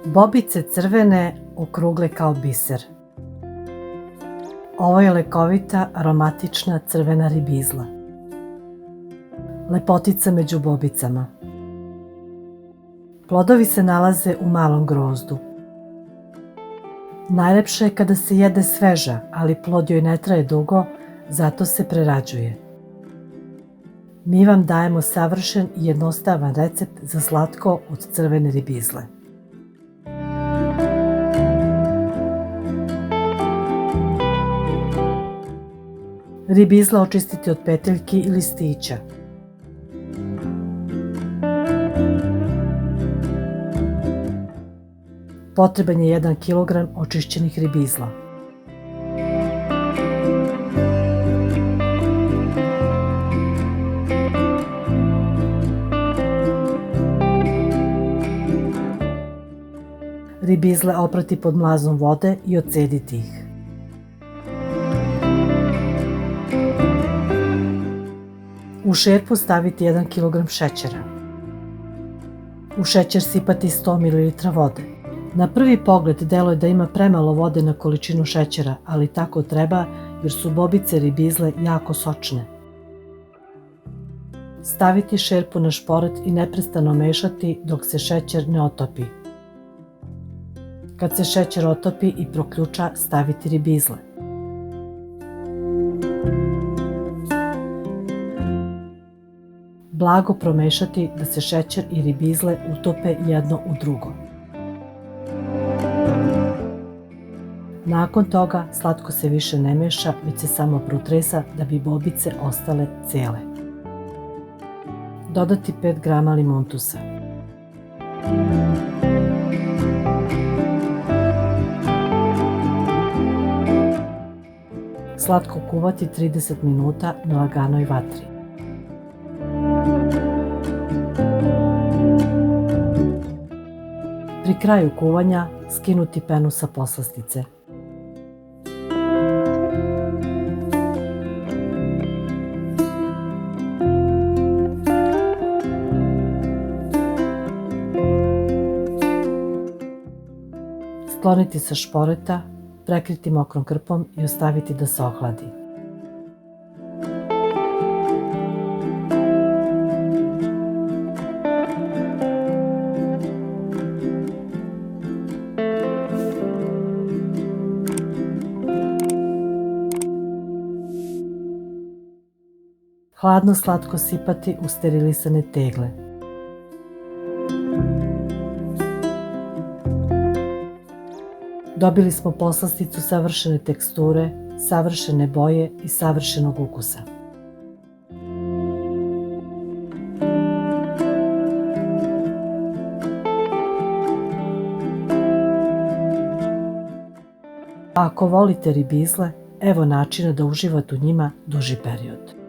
Bobice crvene, okrugle kao biser. Ovo je lekovita, aromatična crvena ribizla. Lepotica među bobicama. Plodovi se nalaze u malom grozdu. Najlepše je kada se jede sveža, ali plod joj ne traje dugo, zato se prerađuje. Mi vam dajemo savršen i jednostavan recept za slatko od crvene ribizle. Ribizla očistiti od peteljki i listića. Potreban je 1 kg očišćenih ribizla. Ribizle oprati pod mlazom vode i odcediti ih. U šerpu staviti 1 kg šećera. U šećer sipati 100 ml vode. Na prvi pogled deluje da ima premalo vode na količinu šećera, ali tako treba jer su bobice ribizle jako sočne. Staviti šerpu na šporet i neprestano mešati dok se šećer ne otopi. Kad se šećer otopi i proključa, staviti ribizle. Blago promešati da se šećer i ribizle utope jedno u drugo. Nakon toga slatko se više ne meša, već se samo protresa da bi bobice ostale cele. Dodati 5 g limuntusa. Slatko kuvati 30 minuta na laganoj vatri. Pri kraju kuvanja skinuti penu sa poslastice. Skloniti sa šporeta, prekriti mokrom krpom i ostaviti da se ohladi. Hladno slatko sipati u sterilisane tegle. Dobili smo poslasticu savršene teksture, savršene boje i savršenog ukusa. A ako volite ribizle, evo načina da uživate u njima duži period.